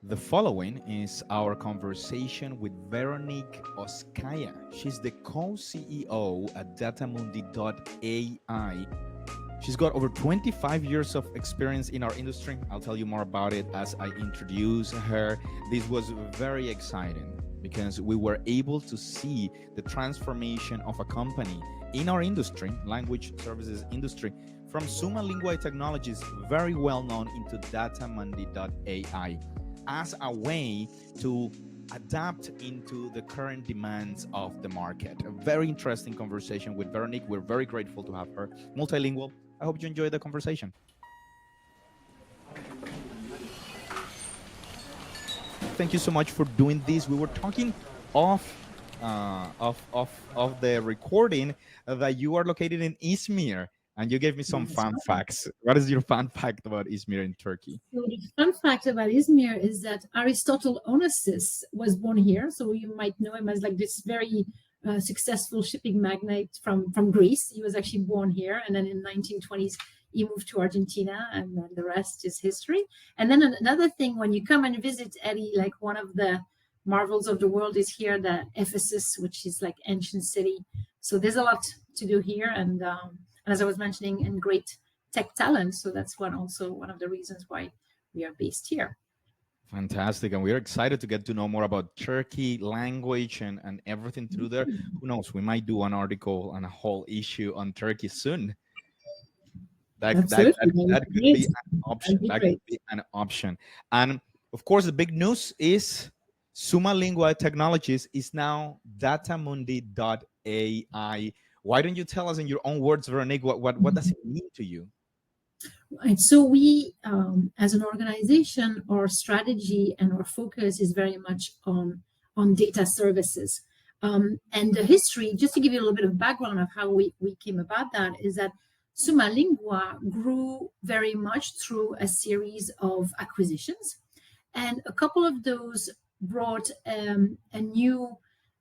The following is our conversation with Veronique Ozkaya. She's the co-CEO at Datamundi AI. She's got over 25 years of experience in our industry. I'll tell you more about it as I introduce her. This was very exciting because we were able to see the transformation of a company in our industry, language services industry, from Summa Linguae Technologies, very well known, into Datamundi AI as a way to adapt into the current demands of the market. A very interesting conversation with Veronique. We're very grateful to have her. MultiLingual. I hope you enjoy the conversation. Thank you so much for doing this. We were talking off the recording that you are located in Izmir, and you gave me some fun facts. What is your fun fact about Izmir in Turkey? So the fun fact about Izmir is that Aristotle Onassis was born here. So you might know him as like this very successful shipping magnate from Greece. He was actually born here, and then in the 1920s he moved to Argentina, and then the rest is history. And then another thing, when you come and visit Eddie, like one of the marvels of the world is here, the Ephesus, which is like ancient city. So there's a lot to do here, and as I was mentioning, and great tech talent. So that's one of the reasons why we are based here. Fantastic. And we're excited to get to know more about Turkey, language, and everything through there. Who knows, we might do an article and a whole issue on Turkey soon. That could be an option. That could be an option. And of course, the big news is Summa Linguae Technologies is now Datamundi AI. Why don't you tell us in your own words, Veronique, what does it mean to you? Right. So we, as an organization, our strategy and our focus is very much on data services. And the history, just to give you a little bit of background of how we came about that, is that Summa Linguae grew very much through a series of acquisitions. And a couple of those brought a new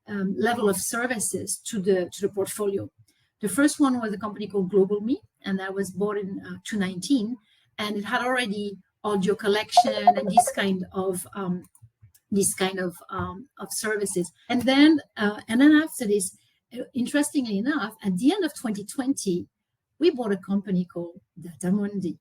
level of services to the portfolio. The first one was a company called Global Me, and that was bought in 2019, and it had already audio collection and this kind of services. And then after this, interestingly enough, at the end of 2020, we bought a company called Datamundi,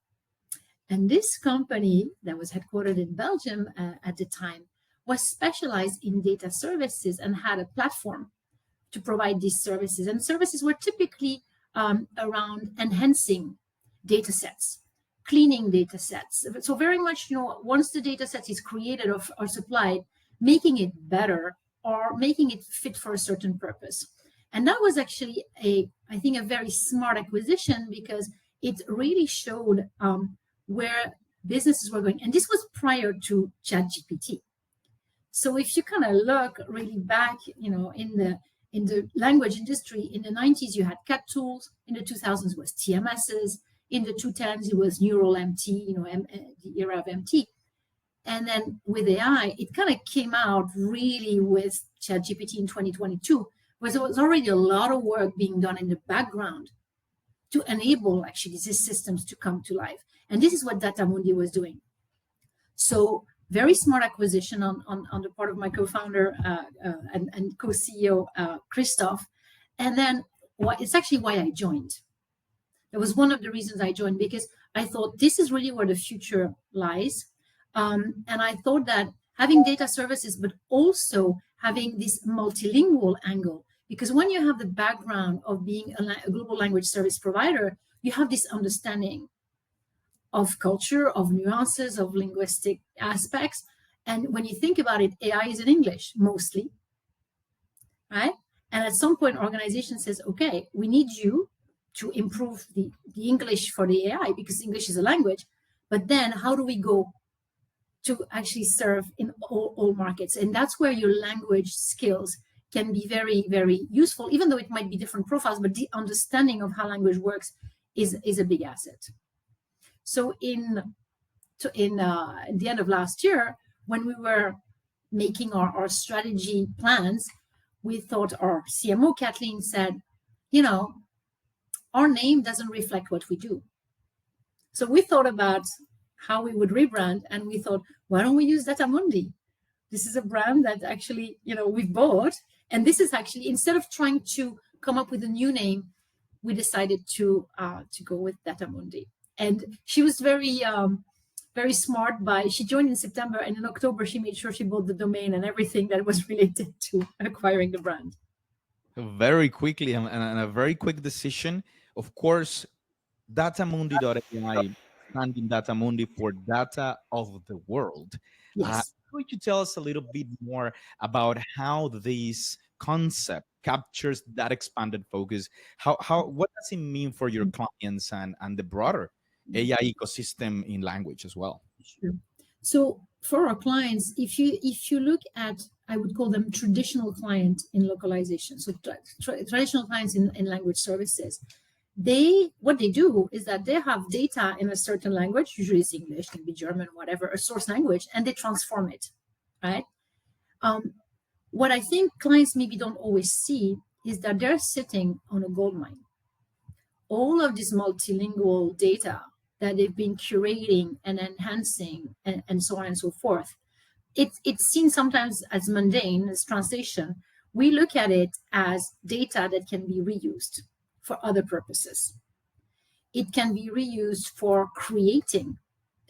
and this company that was headquartered in Belgium at the time was specialized in data services and had a platform to provide these services. And services were typically around enhancing data sets, cleaning data sets. So very much, once the data set is created or supplied, making it better or making it fit for a certain purpose. And that was actually I think a very smart acquisition, because it really showed where businesses were going. And this was prior to ChatGPT. So if you kind of look really back, in the language industry, in the 90s, you had CAT tools. In the 2000s was TMSs. In the 2010s, it was neural MT, the era of MT. And then with AI, it kind of came out really with ChatGPT in 2022, where there was already a lot of work being done in the background to enable actually these systems to come to life. And this is what Datamundi was doing. So very smart acquisition on the part of my co-founder and co-CEO, Christophe. And then it's actually why I joined. That was one of the reasons I joined, because I thought this is really where the future lies. And I thought that having data services, but also having this multilingual angle, because when you have the background of being a global language service provider, you have this understanding of culture, of nuances, of linguistic aspects. And when you think about it, AI is in English mostly, right? And at some point, organization says, okay, we need you to improve the English for the AI, because English is a language. But then how do we go to actually serve in all markets? And that's where your language skills can be very, very useful, even though it might be different profiles, but the understanding of how language works is a big asset. So in the end of last year, when we were making our strategy plans, we thought, our CMO, Kathleen, said, our name doesn't reflect what we do. So we thought about how we would rebrand, and we thought, why don't we use Datamundi? This is a brand that actually, we've bought, and this is actually, instead of trying to come up with a new name, we decided to go with Datamundi. And she was very smart. She joined in September, and in October she made sure she bought the domain and everything that was related to acquiring the brand. Very quickly, and a very quick decision. Of course, Datamundi.ai, standing Datamundi for data of the world. Yes, Could you tell us a little bit more about how this concept captures that expanded focus? What does it mean for your clients and the broader AI ecosystem in language as well? sure. So for our clients, if you look at, I would call them traditional client in localization. So traditional clients in language services, what they do is that they have data in a certain language, usually it's English, can be German, whatever, a source language, and they transform it, right? What I think clients maybe don't always see is that they're sitting on a gold mine. All of this multilingual data that they've been curating and enhancing and so on and so forth, it's seen sometimes as mundane, as translation. We look at it as data that can be reused for other purposes. It can be reused for creating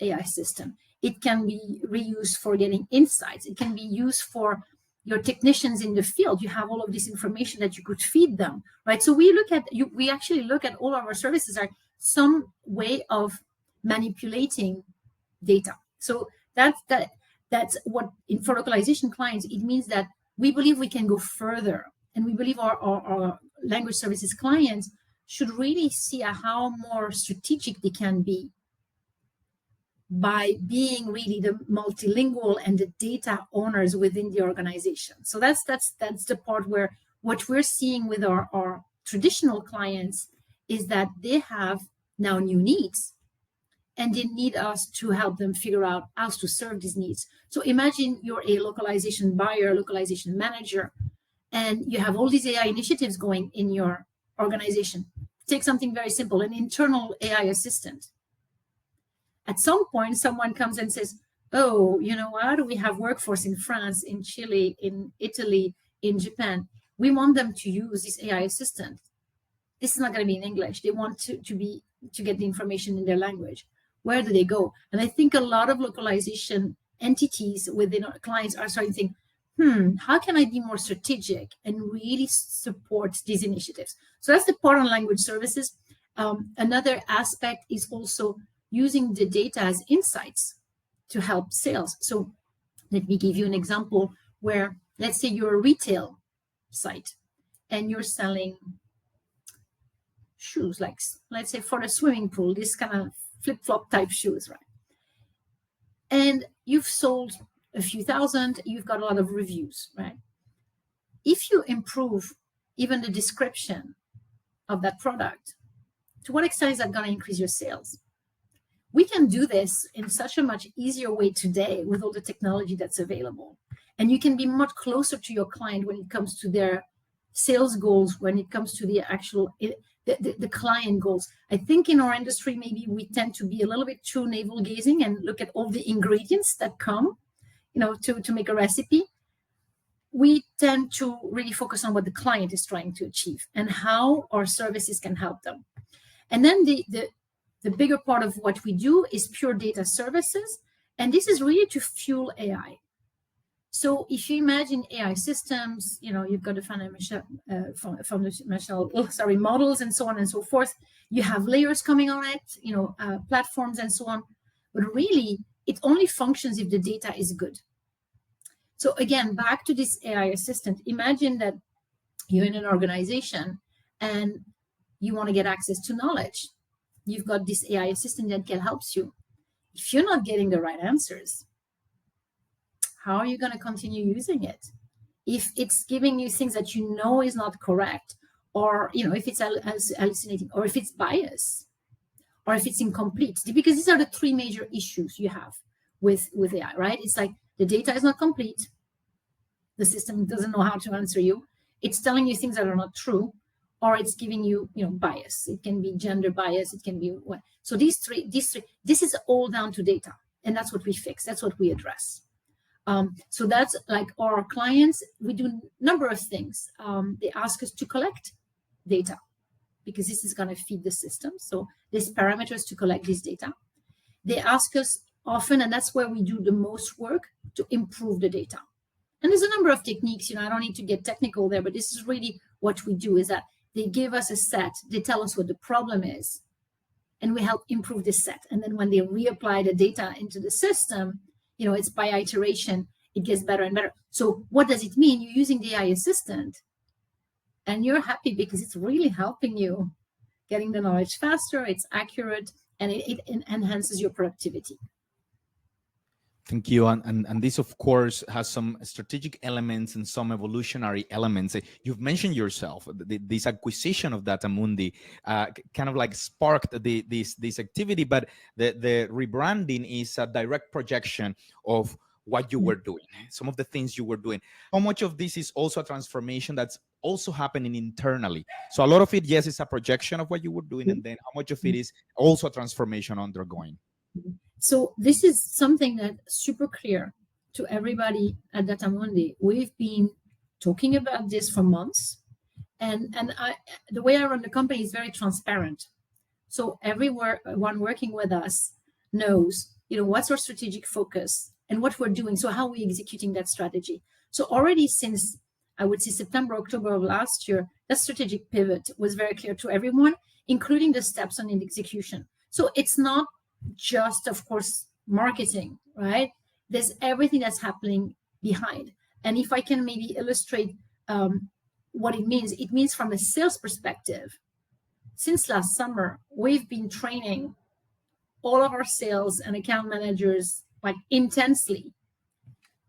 AI system. It can be reused for getting insights. It can be used for your technicians in the field. You have all of this information that you could feed them, right? So we actually look at all of our services are some way of manipulating data. So that's what for localization clients, it means that we believe we can go further, and we believe our language services clients should really see how more strategic they can be by being really the multilingual and the data owners within the organization. So that's the part where what we're seeing with our traditional clients is that they have now new needs, and they need us to help them figure out how to serve these needs. So imagine you're a localization buyer, localization manager, and you have all these AI initiatives going in your organization. Take something very simple, an internal AI assistant. At some point, someone comes and says, oh, you know what? We have workforce in France, in Chile, in Italy, in Japan. We want them to use this AI assistant. This is not going to be in English. They want to get the information in their language. Where do they go? And I think a lot of localization entities within our clients are starting to think, how can I be more strategic and really support these initiatives? So that's the part on language services. Another aspect is also using the data as insights to help sales. So let me give you an example where, let's say you're a retail site and you're selling shoes, like let's say for a swimming pool, this kind of flip-flop type shoes, right? And you've sold a few thousand, you've got a lot of reviews, right? If you improve even the description of that product, to what extent is that going to increase your sales? We can do this in such a much easier way today with all the technology that's available. And you can be much closer to your client when it comes to their sales goals, when it comes to the actual the client goals. I think in our industry, maybe we tend to be a little bit too navel gazing and look at all the ingredients that come, to make a recipe. We tend to really focus on what the client is trying to achieve and how our services can help them. And then the bigger part of what we do is pure data services. And this is really to fuel AI. So if you imagine AI systems, you've got the foundational models and so on and so forth. You have layers coming on it, platforms and so on. But really, it only functions if the data is good. So again, back to this AI assistant, imagine that you're in an organization and you want to get access to knowledge. You've got this AI assistant that can help you. If you're not getting the right answers, how are you going to continue using it? If it's giving you things that you know is not correct, or if it's hallucinating, or if it's biased, or if it's incomplete, because these are the three major issues you have with AI, right? It's like the data is not complete, the system doesn't know how to answer you, it's telling you things that are not true, or it's giving you, bias. It can be gender bias. It can be what. So these three, this is all down to data, and that's what we fix. That's what we address. So that's like our clients. We do a number of things. They ask us to collect data because this is going to feed the system. So there's parameters to collect this data. They ask us often, and that's where we do the most work, to improve the data. And there's a number of techniques, I don't need to get technical there, but this is really what we do, is that they give us a set, they tell us what the problem is, and we help improve this set. And then when they reapply the data into the system, it's by iteration, it gets better and better. So what does it mean? You're using the AI assistant and you're happy because it's really helping you getting the knowledge faster, it's accurate, and it enhances your productivity. Thank you. And this, of course, has some strategic elements and some evolutionary elements. You've mentioned yourself, this acquisition of Datamundi kind of like sparked this activity, but the rebranding is a direct projection of what you were doing, some of the things you were doing. How much of this is also a transformation that's also happening internally? So a lot of it, yes, is a projection of what you were doing, and then how much of it is also a transformation undergoing? So this is something that's super clear to everybody at Datamundi. We've been talking about this for months, and the way I run the company is very transparent. So everyone working with us knows, what's our strategic focus and what we're doing. So how are we executing that strategy? So already since, I would say, September, October of last year, that strategic pivot was very clear to everyone, including the steps on the execution. So it's not just, of course, marketing, right? There's everything that's happening behind. And if I can maybe illustrate what it means from a sales perspective. Since last summer, we've been training all of our sales and account managers like intensely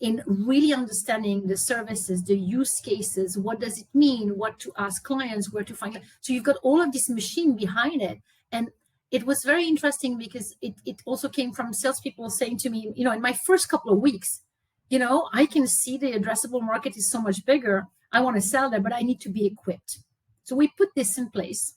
in really understanding the services, the use cases, what does it mean, what to ask clients, where to find it. So you've got all of this machine behind it. And it was very interesting because it also came from salespeople saying to me, in my first couple of weeks, I can see the addressable market is so much bigger. I want to sell there, but I need to be equipped. So we put this in place.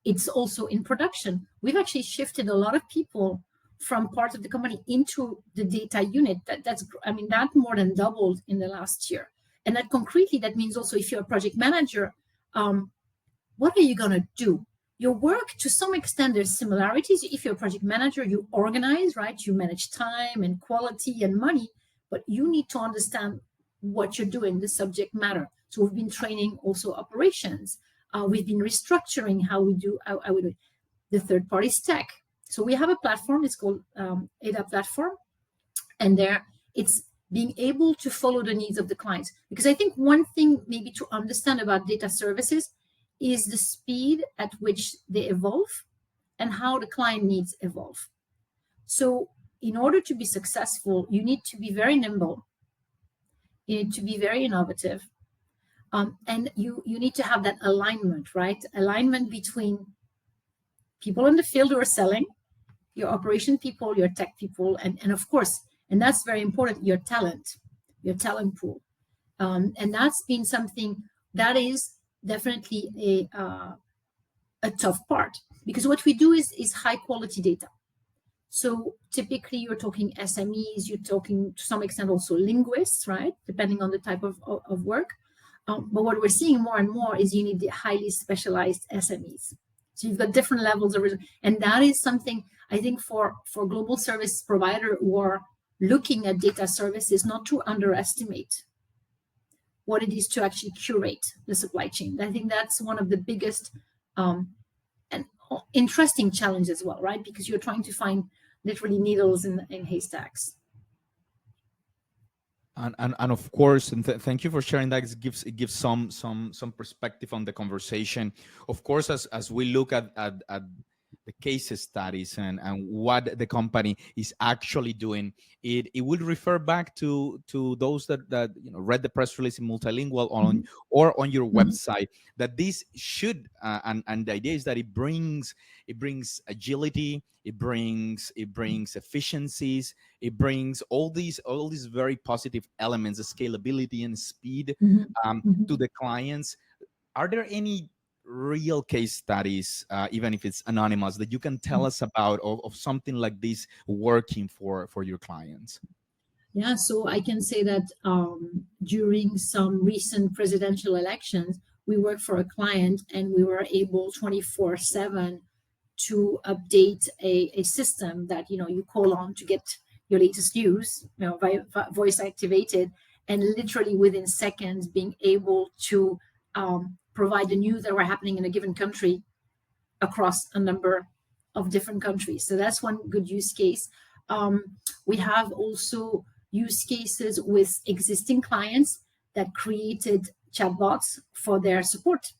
It's also in production. We've actually shifted a lot of people from part of the company into the data unit. That more than doubled in the last year. And that concretely, that means also if you're a project manager, what are you going to do? Your work, to some extent, there's similarities. If you're a project manager, you organize, right? You manage time and quality and money, but you need to understand what you're doing, the subject matter. So we've been training also operations. We've been restructuring how we do the third-party stack. So we have a platform. It's called ADA Platform, and there it's being able to follow the needs of the clients. Because I think one thing maybe to understand about data services is the speed at which they evolve and how the client needs evolve. So in order to be successful, you need to be very nimble. You need to be very innovative. And you need to have that alignment, right? Alignment between people in the field who are selling, your operation people, your tech people, and of course, and that's very important, your talent pool. And that's been something that is definitely a tough part, because what we do is high quality data. So typically you're talking SMEs, you're talking to some extent also linguists, right? Depending on the type of work. But what we're seeing more and more is you need the highly specialized SMEs. So you've got different levels of, and that is something I think for global service provider who are looking at data services, not to underestimate what it is to actually curate the supply chain. I think that's one of the biggest and interesting challenges as well, right? Because you're trying to find literally needles in haystacks. And of course, and thank you for sharing that. It gives some perspective on the conversation. Of course, as we look at the case studies and what the company is actually doing, it will refer back to those that read the press release in MultiLingual or on your website, that this should and the idea is that it brings agility, it brings efficiencies, it brings all these very positive elements, the scalability and speed to the clients. Are there any real case studies, even if it's anonymous, that you can tell us about of something like this working for your clients? Yeah, so I can say that during some recent presidential elections, we worked for a client and we were able 24/7 to update a system that you call on to get your latest news, voice activated, and literally within seconds being able to provide the news that were happening in a given country across a number of different countries. So that's one good use case. We have also use cases with existing clients that created chatbots for their support,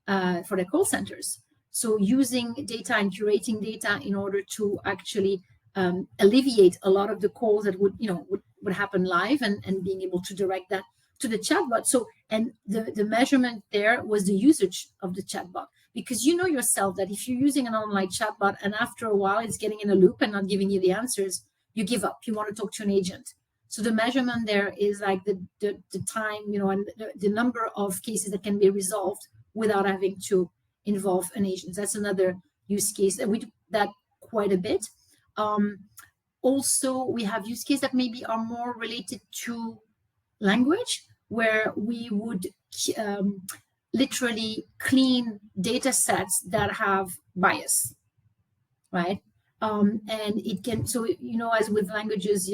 for their call centers. So using data and curating data in order to actually alleviate a lot of the calls that would happen live, and being able to direct that to the chatbot. So, and the measurement there was the usage of the chatbot, because you know yourself that if you're using an online chatbot and after a while it's getting in a loop and not giving you the answers, you give up. You want to talk to an agent. So the measurement there is like the time, and the number of cases that can be resolved without having to involve an agent. That's another use case that we do that quite a bit. Also, we have use cases that maybe are more related to language, where we would literally clean data sets that have bias, right? And it can, so as with languages,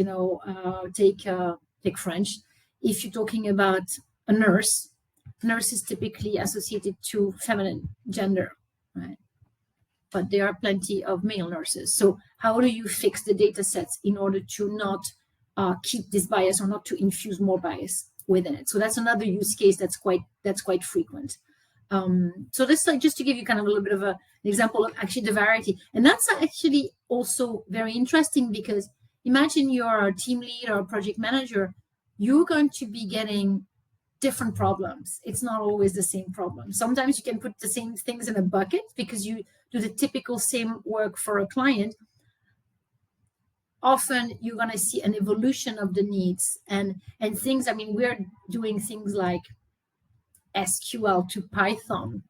take French. If you're talking about a nurse is typically associated to feminine gender, right? But there are plenty of male nurses. So how do you fix the data sets in order to not keep this bias, or not to infuse more bias within it? So that's another use case that's quite frequent. So this, like, just to give you kind of a little bit of an example of actually the variety. And that's actually also very interesting, because imagine you're a team lead or a project manager, you're going to be getting different problems. It's not always the same problem. Sometimes you can put the same things in a bucket because you do the typical same work for a client. Often you're going to see an evolution of the needs and things. I mean, we're doing things like SQL to Python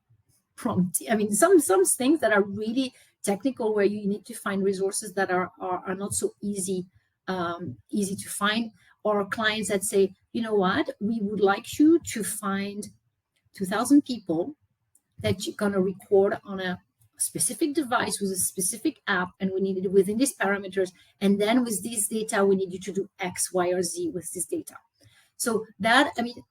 prompt. I mean, some things that are really technical, where you need to find resources that are not so easy to find, or clients that say, you know what, we would like you to find 2,000 people that you're going to record on a specific device with a specific app, and we need it within these parameters, and then with this data we need you to do X, Y, or Z with this data. So that, I mean,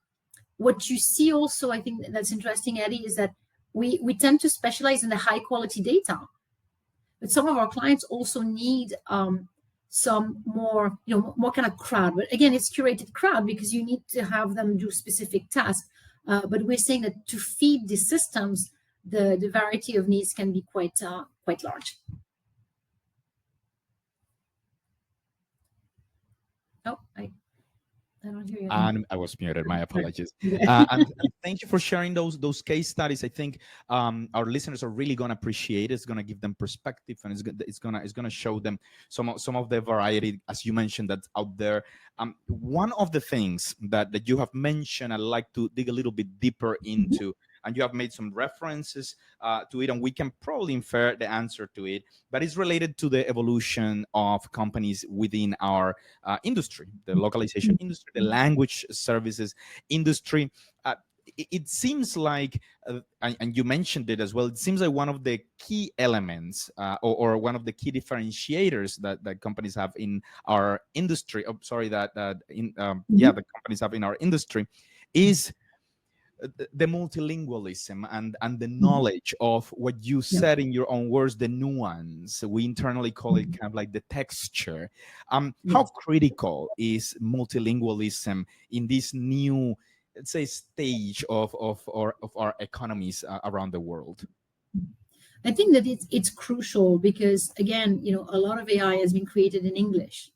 what you see also, I think that's interesting, Eddie, is that we tend to specialize in the high quality data, but some of our clients also need some more, more kind of crowd. But again, it's curated crowd because you need to have them do specific tasks. But we're saying that to feed the systems, the variety of needs can be quite large. Oh, I don't hear you anymore. And I was muted. My apologies. And thank you for sharing those case studies. I think our listeners are really going to appreciate it. It's going to give them perspective, and it's going to show them some of the variety, as you mentioned, that's out there. One of the things that you have mentioned, I'd like to dig a little bit deeper into, and you have made some references to it, and we can probably infer the answer to it, but it's related to the evolution of companies within our industry, the localization industry, the language services industry. It seems like, and you mentioned it as well, it seems like one of the key elements or one of the key differentiators that companies have in our industry, the companies have in our industry, is the multilingualism and the knowledge of what you said in your own words, the nuance. We internally call it kind of like the texture. How critical is multilingualism in this new, let's say, stage of our economies around the world? I think that it's crucial because, again, a lot of AI has been created in English,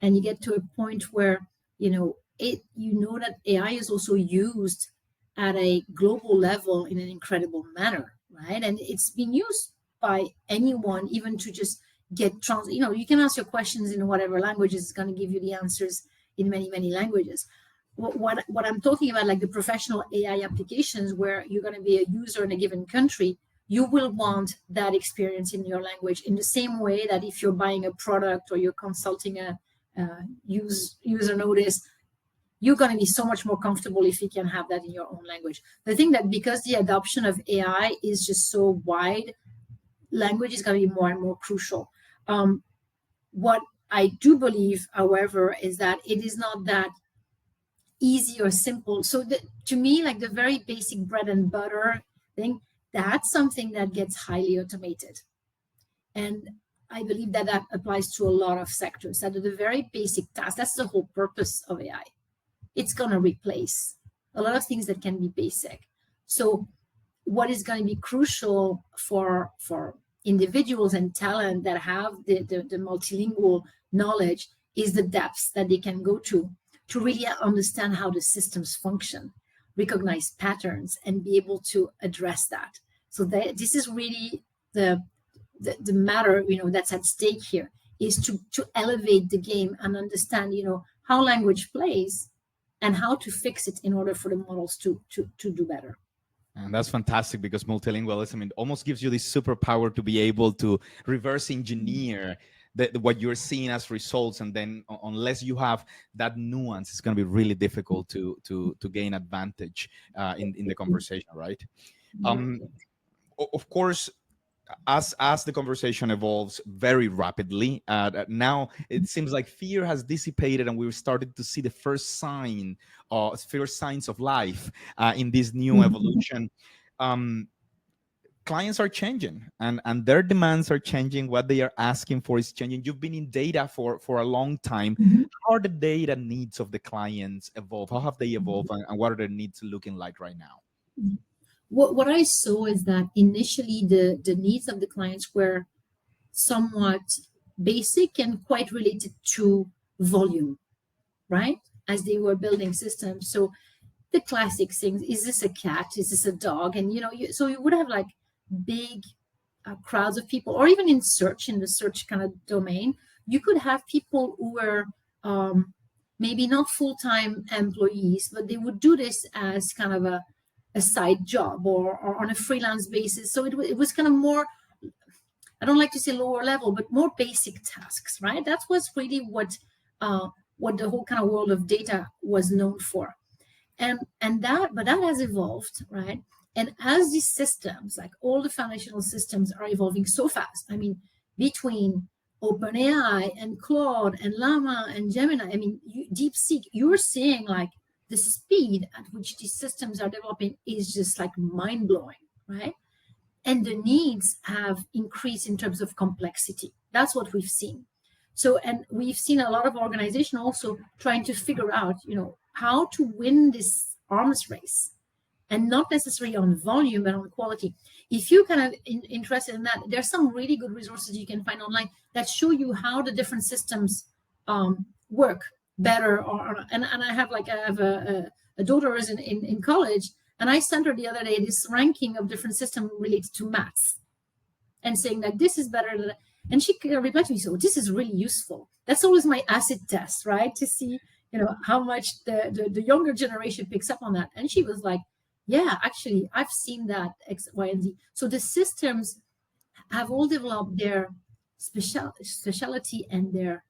and you get to a point where that AI is also used at a global level in an incredible manner, right? And it's being used by anyone, even to just get you can ask your questions in whatever languages, it's going to give you the answers in many languages. what I'm talking about, like the professional AI applications where you're going to be a user in a given country, you will want that experience in your language in the same way that if you're buying a product or you're consulting a user notice, you're going to be so much more comfortable if you can have that in your own language. I think that because the adoption of AI is just so wide, language is going to be more and more crucial. What I do believe, however, is that it is not that easy or simple. So to me, like the very basic bread and butter thing, that's something that gets highly automated. And I believe that that applies to a lot of sectors, that are the very basic tasks. That's the whole purpose of AI. It's going to replace a lot of things that can be basic. So what is going to be crucial for individuals and talent that have the multilingual knowledge is the depths that they can go to really understand how the systems function, recognize patterns, and be able to address that. So this is really the matter, that's at stake here, is to elevate the game and understand, how language plays and how to fix it in order for the models to do better. And that's fantastic because multilingualism, it almost gives you this superpower to be able to reverse engineer what you're seeing as results, and then unless you have that nuance, it's going to be really difficult to gain advantage in the conversation, right? Of course, as the conversation evolves very rapidly, now it seems like fear has dissipated, and we've started to see the first signs of life in this new evolution. Clients are changing, and their demands are changing. What they are asking for is changing. You've been in data for a long time. How are the data needs of the clients evolve? How have they evolved, and what are their needs looking like right now? What I saw is that initially the needs of the clients were somewhat basic and quite related to volume, right? As they were building systems. So the classic things, is this a cat? Is this a dog? And, so you would have like big crowds of people, or even in the search kind of domain, you could have people who were maybe not full-time employees, but they would do this as kind of a side job or on a freelance basis. So it was kind of more, I don't like to say lower level, but more basic tasks, right? That was really what the whole kind of world of data was known for. But that has evolved, right? And as these systems, like all the foundational systems, are evolving so fast, I mean, between OpenAI and Claude and Llama and Gemini, I mean, DeepSeek, you're seeing like the speed at which these systems are developing is just like mind blowing, right? And the needs have increased in terms of complexity. That's what we've seen. So, and we've seen a lot of organizations also trying to figure out, how to win this arms race, and not necessarily on volume, but on quality. If you're kind of interested in that, there's some really good resources you can find online that show you how the different systems work better. And I have a daughter who's in college, and I sent her the other day this ranking of different systems related to maths, and saying that this is better than, and she replied to me, so this is really useful. That's always my acid test, right? To see, how much the younger generation picks up on that. And she was like, yeah, actually, I've seen that X, Y, and Z. So the systems have all developed their specialty and their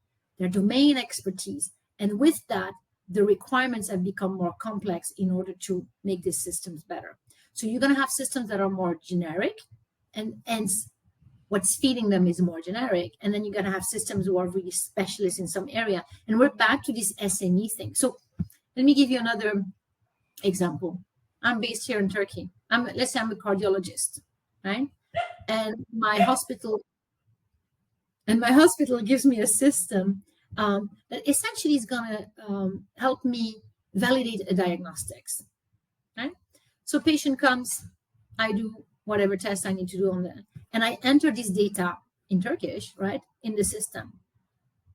domain expertise. And with that, the requirements have become more complex in order to make these systems better. So you're going to have systems that are more generic, and hence what's feeding them is more generic. And then you're going to have systems who are really specialists in some area. And we're back to this SME thing. So let me give you another example. I'm based here in Turkey. Let's say I'm a cardiologist, right? And my hospital gives me a system that essentially is going to help me validate a diagnostics, right? So patient comes, I do whatever test I need to do on that, and I enter this data in Turkish, right, in the system.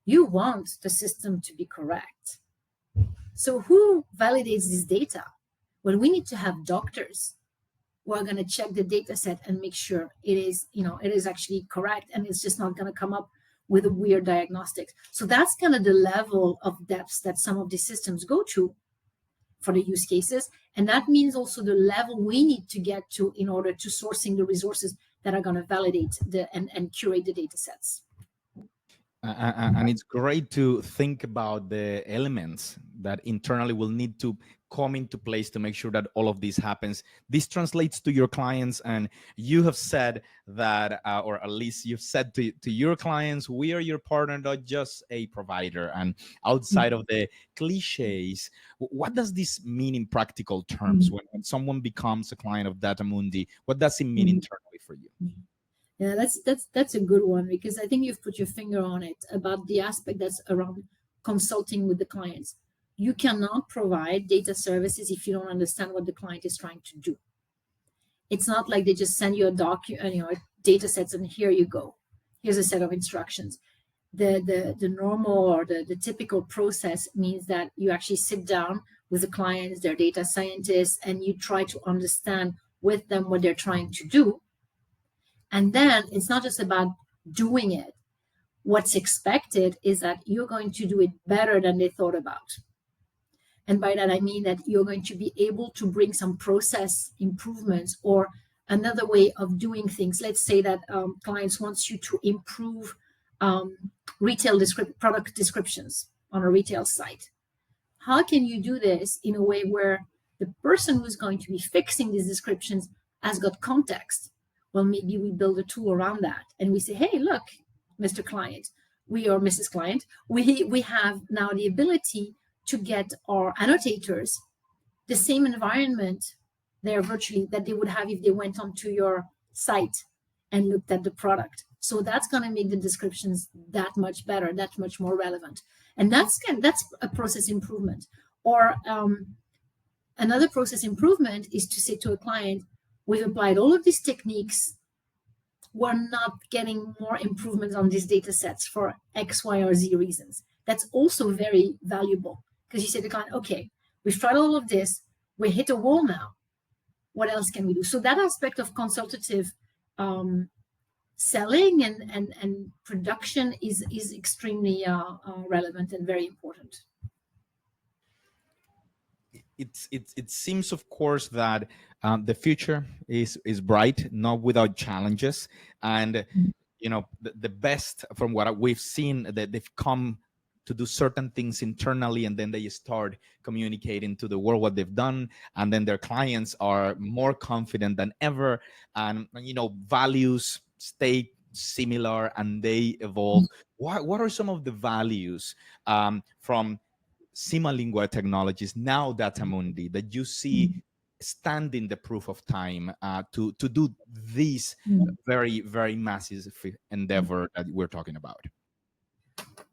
You want the system to be correct. So who validates this data? Well, we need to have doctors who are going to check the data set and make sure it is actually correct, and it's just not going to come up with a weird diagnostics. So that's kind of the level of depth that some of these systems go to for the use cases. And that means also the level we need to get to in order to sourcing the resources that are going to validate and curate the data sets. And it's great to think about the elements that internally will need to come into place to make sure that all of this happens. This translates to your clients, and you have said that, or at least you've said to your clients, we are your partner, not just a provider. And outside of the cliches, what does this mean in practical terms? When someone becomes a client of Datamundi, what does it mean internally for you? Yeah, that's a good one, because I think you've put your finger on it about the aspect that's around consulting with the clients. You cannot provide data services if you don't understand what the client is trying to do. It's not like they just send you data sets and here you go. Here's a set of instructions. The normal or the typical process means that you actually sit down with the clients, their data scientists, and you try to understand with them what they're trying to do. And then it's not just about doing it. What's expected is that you're going to do it better than they thought about. And by that, I mean that you're going to be able to bring some process improvements or another way of doing things. Let's say that clients wants you to improve product descriptions on a retail site. How can you do this in a way where the person who's going to be fixing these descriptions has got context? Well, maybe we build a tool around that and we say, hey, look, Mr. Client, or Mrs. Client, we have now the ability to get our annotators the same environment there virtually that they would have if they went onto your site and looked at the product. So that's going to make the descriptions that much better, that much more relevant. And that's a process improvement. Or another process improvement is to say to a client, we've applied all of these techniques. We're not getting more improvements on these data sets for X, Y, or Z reasons. That's also very valuable because you say to the client, okay, we've tried all of this. We hit a wall now. What else can we do? So that aspect of consultative selling and production is extremely relevant and very important. It seems, of course, that the future is bright, not without challenges, and the best from what we've seen, that they've come to do certain things internally, and then they start communicating to the world what they've done, and then their clients are more confident than ever, and values stay similar and they evolve. What are some of the values from Summa Linguae Technologies, now Datamundi, that you see standing the proof of time to do this very, very massive endeavor that we're talking about?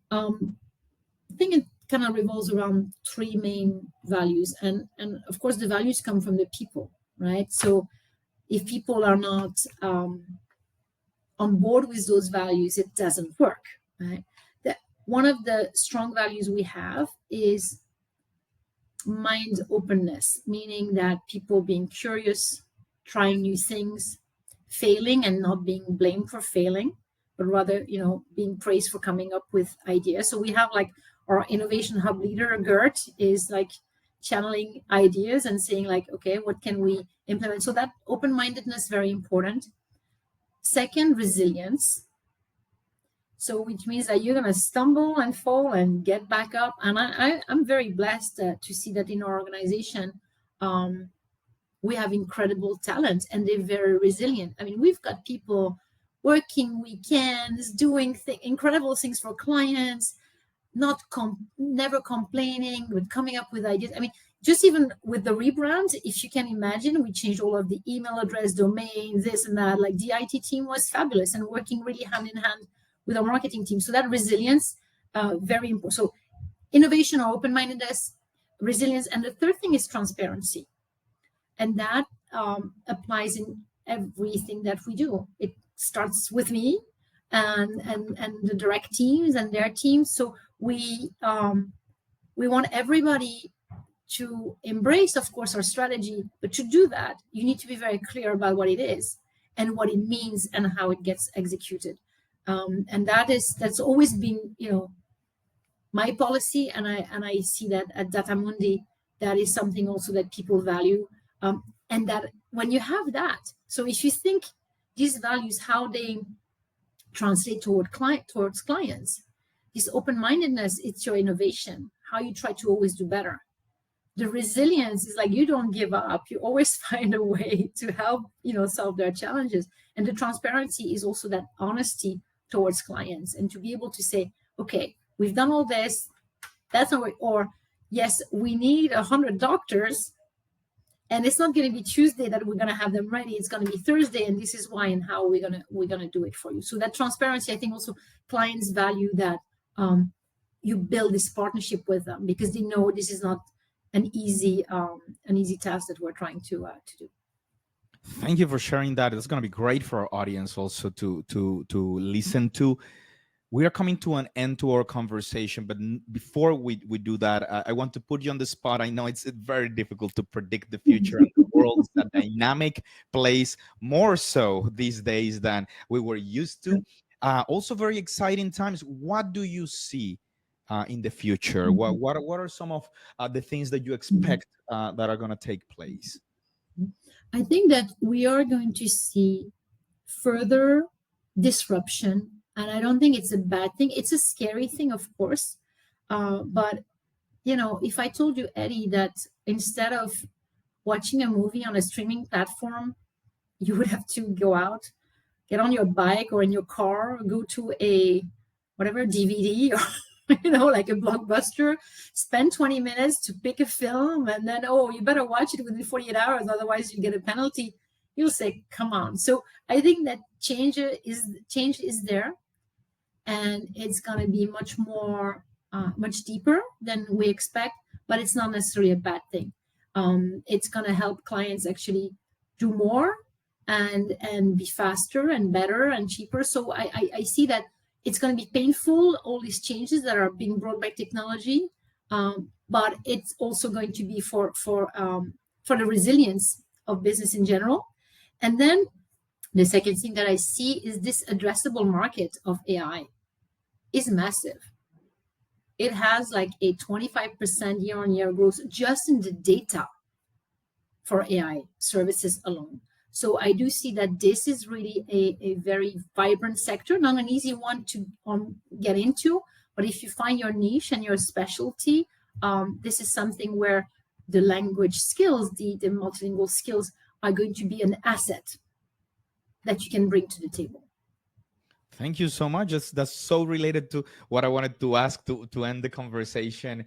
I think it kind of revolves around three main values. And of course, the values come from the people, right? So if people are not on board with those values, it doesn't work, right? One of the strong values we have is mind openness, meaning that people being curious, trying new things, failing and not being blamed for failing, but rather, being praised for coming up with ideas. So we have like our innovation hub leader, Gert, is like channeling ideas and saying like, okay, what can we implement? So that open-mindedness, very important. Second, resilience. So which means that you're going to stumble and fall and get back up. And I'm very blessed to see that in our organization, we have incredible talent and they're very resilient. I mean, we've got people working weekends, doing incredible things for clients, never complaining, but coming up with ideas. I mean, just even with the rebrand, if you can imagine, we changed all of the email address, domain, this and that. Like the IT team was fabulous and working really hand in hand with our marketing team. So that resilience, very important. So innovation or open-mindedness, resilience. And the third thing is transparency. And that applies in everything that we do. It starts with me and the direct teams and their teams. So we want everybody to embrace, of course, our strategy. But to do that, you need to be very clear about what it is and what it means and how it gets executed. And that's always been, my policy, and I see that at Datamundi that is something also that people value. And that when you have that, so if you think these values, how they translate towards clients, this open-mindedness, it's your innovation, how you try to always do better. The resilience is like you don't give up, you always find a way to help solve their challenges. And the transparency is also that honesty towards clients, and to be able to say, okay, we've done all this, that's not, or yes, we need 100 doctors, and it's not going to be Tuesday that we're going to have them ready, it's going to be Thursday, and this is why and how we're going to do it for you. So that transparency, I think also clients value that. You build this partnership with them because they know this is not an easy task that we're trying to do. Thank you for sharing that. It's going to be great for our audience also to listen to. We are coming to an end to our conversation, but before we do that, I want to put you on the spot. I know it's very difficult to predict the future, and the world is a dynamic place, more so these days than we were used to. Also, very exciting times. What do you see in the future? What are some of the things that you expect that are going to take place? I think that we are going to see further disruption, and I don't think it's a bad thing. It's a scary thing, of course, but if I told you, Eddie, that instead of watching a movie on a streaming platform, you would have to go out, get on your bike or in your car, go to a whatever DVD or like a Blockbuster, spend 20 minutes to pick a film, and then you better watch it within 48 hours, otherwise you get a penalty. You'll say, come on. So I think that change is there, and it's going to be much deeper than we expect, but it's not necessarily a bad thing. It's going to help clients actually do more and be faster and better and cheaper. So I see that it's going to be painful, all these changes that are being brought by technology, but it's also going to be for the resilience of business in general. And then the second thing that I see is this addressable market of AI is massive. It has like a 25% year-on-year growth just in the data for AI services alone. So I do see that this is really a very vibrant sector, not an easy one to get into, but if you find your niche and your specialty, this is something where the language skills, the multilingual skills are going to be an asset that you can bring to the table. Thank you so much. That's so related to what I wanted to ask to end the conversation,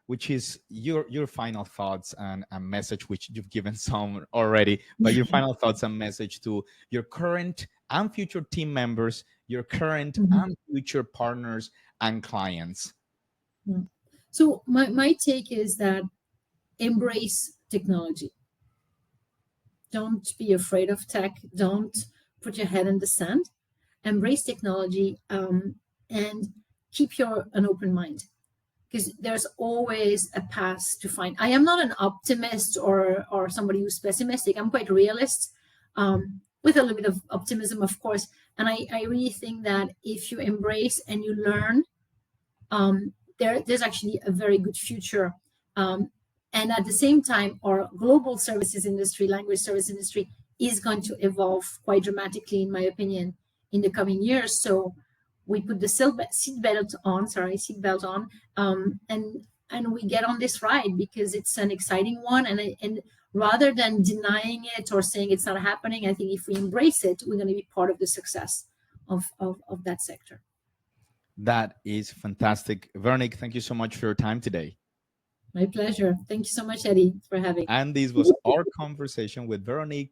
which is your final thoughts and a message, which you've given some already, but your final thoughts and message to your current and future team members, your current and future partners and clients. So my take is that embrace technology. Don't be afraid of tech. Don't put your head in the sand. Embrace technology, and keep an open mind, because there's always a path to find. I am not an optimist or somebody who's pessimistic. I'm quite realist, with a little bit of optimism, of course. And I really think that if you embrace and you learn, there's actually a very good future. And at the same time, our global services industry, language service industry, is going to evolve quite dramatically, in my opinion, in the coming years. So we put the seatbelt on, and we get on this ride, because it's an exciting one. And rather than denying it or saying it's not happening, I think if we embrace it, we're going to be part of the success of that sector. That is fantastic. Veronique, thank you so much for your time today. My pleasure. Thank you so much, Eddie, for having me. And this was our conversation with Veronique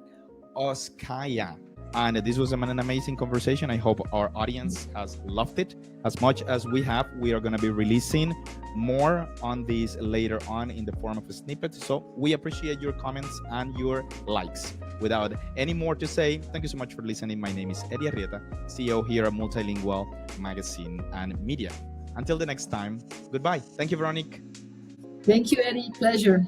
Ozkaya. And this was an amazing conversation. I hope our audience has loved it as much as we have. We are going to be releasing more on this later on in the form of a snippet. So we appreciate your comments and your likes. Without any more to say, thank you so much for listening. My name is Eddie Arrieta, CEO here at MultiLingual Magazine and Media. Until the next time, goodbye. Thank you, Veronique. Thank you, Eddie. Pleasure.